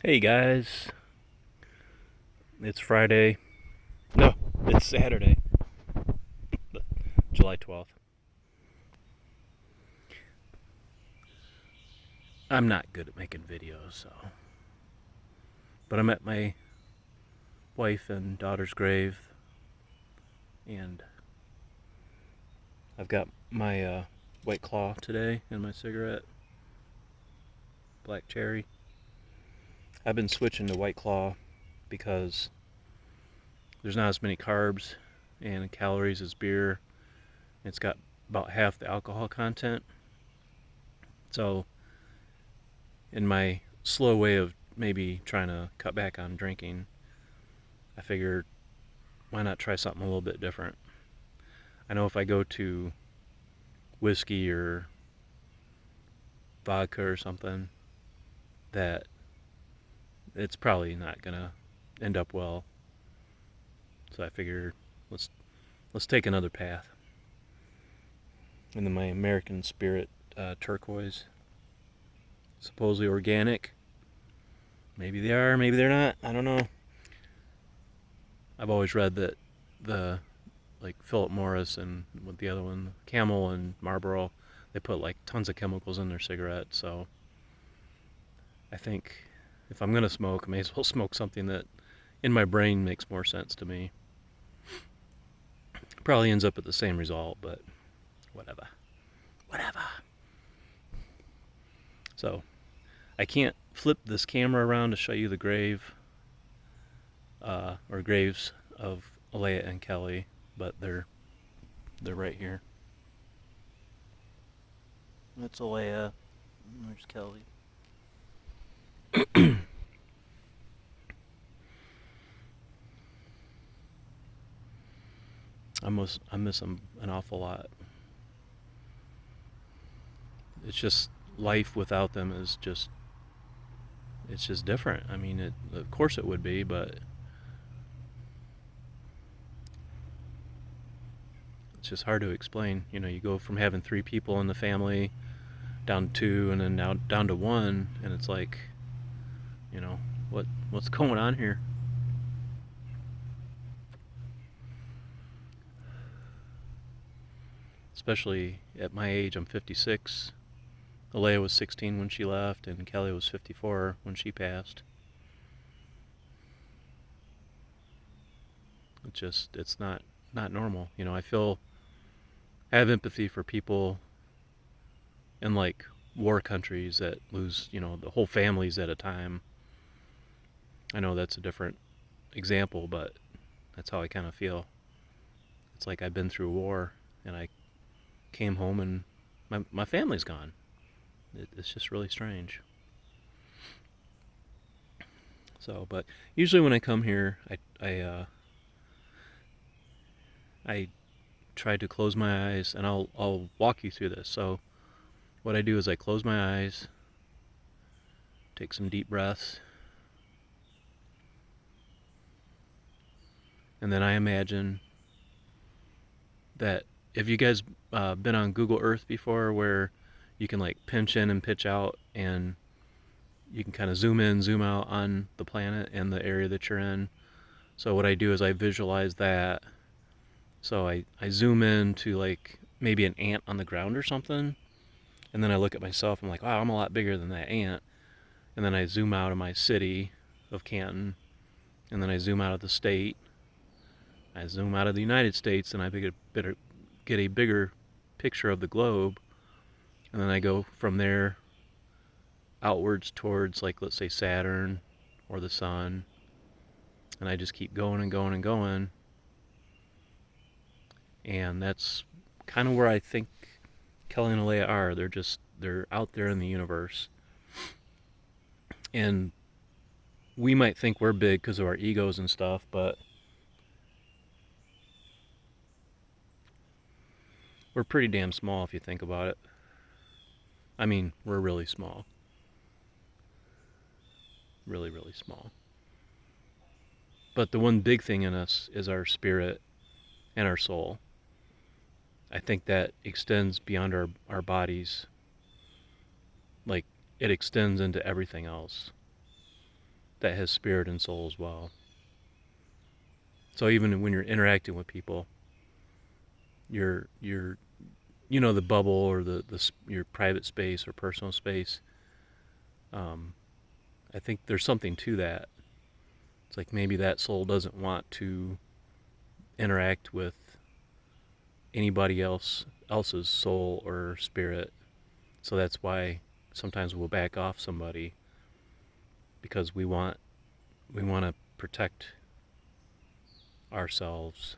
Hey guys, it's Friday. No, it's Saturday, July 12th. I'm not good at making videos, but I'm at my wife and daughter's grave, and I've got my White Claw today and my cigarette, Black Cherry. I've been switching to White Claw because there's not as many carbs and calories as beer. It's got about half the alcohol content. So, in my slow way of maybe trying to cut back on drinking, I figured why not try something a little bit different? I know if I go to whiskey or vodka or something, that it's probably not gonna end up well. So I figured let's let's take another path. And then my American Spirit turquoise, supposedly organic. Maybe they are, maybe they're not. I don't know. I've always read that the like Philip Morris and with the other one, Camel and Marlboro, they put like tons of chemicals in their cigarettes. So I think if I'm gonna smoke, I may as well smoke something that in my brain makes more sense to me. Probably ends up at the same result, but whatever. Whatever. So I can't flip this camera around to show you the grave or graves of Alea and Kelly, but they're right here. That's Alea. There's Kelly. I miss them an awful lot. It's just life without them is just it's just different. I mean, of course it would be, but it's just hard to explain. You know, you go from having three people in the family down to two, and then now down to one, and it's like, you know, what's going on here? Especially at my age, I'm 56. Alea was 16 when she left, and Kelly was 54 when she passed. It's not normal. You know, I have empathy for people in like war countries that lose, you know, the whole families at a time. I know that's a different example, but that's how I kind of feel. It's like I've been through war and I came home and my family's gone. It's just really strange. So, but usually when I come here, I try to close my eyes, and I'll walk you through this. So, what I do is I close my eyes, take some deep breaths, and then I imagine that if you guys been on Google Earth before, where you can like pinch in and pitch out, and you can kind of zoom in, zoom out on the planet and the area that you're in. So what I do is I visualize that. So I zoom in to like maybe an ant on the ground or something, and then I look at myself. I'm like, wow, I'm a lot bigger than that ant. And then I zoom out of my city of Canton, and then I zoom out of the state. I zoom out of the United States, and I get a bigger picture of the globe, and then I go from there outwards towards, like, let's say Saturn or the sun, and I just keep going and going and going, and that's kind of where I think Kelly and Alea are. They're out there in the universe, and we might think we're big because of our egos and stuff, but we're pretty damn small if you think about it. I mean, we're really small. Really, really small. But the one big thing in us is our spirit and our soul. I think that extends beyond our bodies. Like, it extends into everything else. that has spirit and soul as well. So even when you're interacting with people, you're the bubble or the your private space or personal space. Um, I think there's something to that. It's like maybe that soul doesn't want to interact with anybody else's soul or spirit. So that's why sometimes we'll back off somebody, because we want to protect ourselves,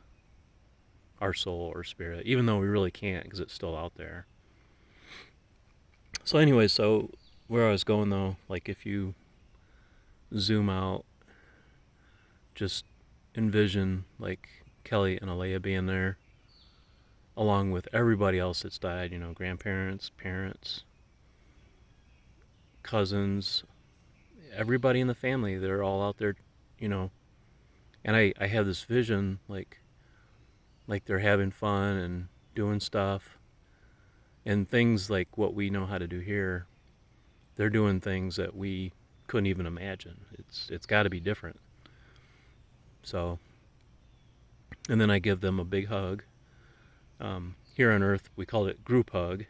our soul or spirit, even though we really can't because it's still out there. So anyway, so where I was going though, like if you zoom out, just envision like Kelly and Alea being there along with everybody else that's died, grandparents, parents, cousins, everybody in the family. They're all out there, you know. And I have this vision like they're having fun and doing stuff and things like what we know how to do here. They're doing things that we couldn't even imagine. It's got to be different. So, and then I give them a big hug. Here on Earth, we called it group hug,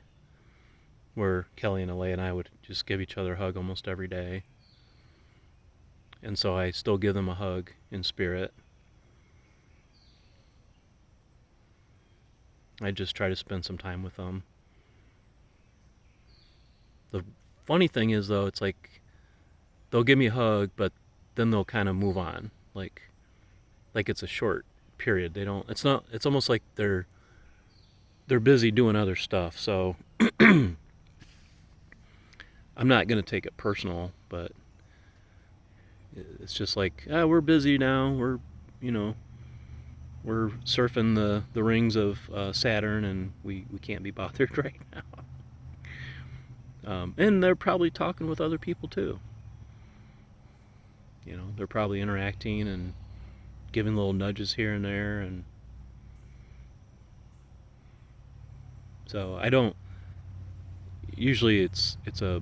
where Kelly and Alea and I would just give each other a hug almost every day. And so I still give them a hug in spirit. I just try to spend some time with them. The funny thing is, though, it's like they'll give me a hug, but then they'll kind of move on. Like it's a short period. They don't. It's not. It's almost like they're busy doing other stuff. So I'm not gonna take it personal, but it's just like we're busy now. You know, we're surfing the rings of Saturn, and we can't be bothered right now. And they're probably talking with other people too. They're probably interacting and giving little nudges here and there, and so I don't. Usually, it's a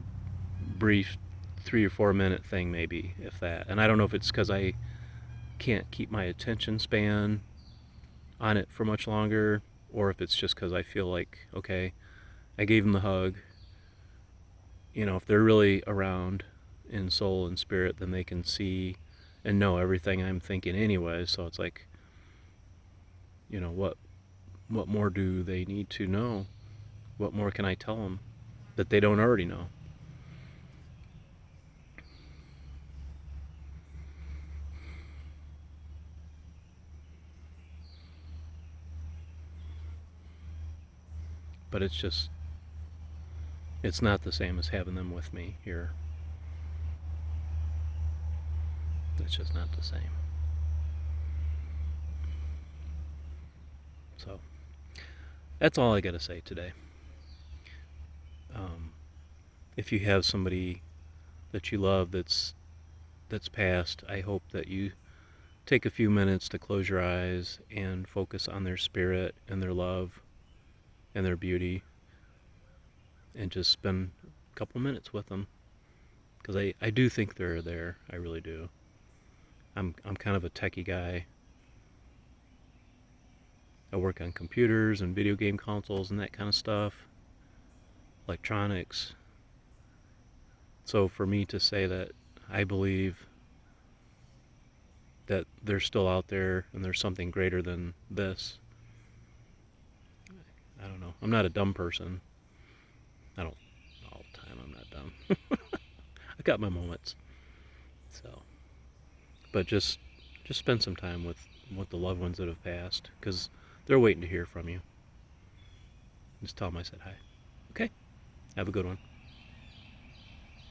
brief 3 or 4 minute thing, maybe, if that. And I don't know if it's because I can't keep my attention span on it for much longer, or if it's just because I feel like, okay, I gave them the hug. If they're really around in soul and spirit, then they can see and know everything I'm thinking anyway. So it's like, what more do they need to know? What more can I tell them that they don't already know? But it's not the same as having them with me here. It's just not the same. So that's all I got to say today. If you have somebody that you love that's passed, I hope that you take a few minutes to close your eyes and focus on their spirit and their love and their beauty, and just spend a couple minutes with them, because I do think they're there. I really do. I'm kind of a techie guy. I work on computers and video game consoles and that kind of stuff, electronics. So for me to say that I believe that they're still out there and there's something greater than this, I don't know. I'm not a dumb person. I don't all the time. I'm not dumb. I got my moments. So, but just spend some time with the loved ones that have passed, because they're waiting to hear from you. Just tell them I said hi. Okay. Have a good one.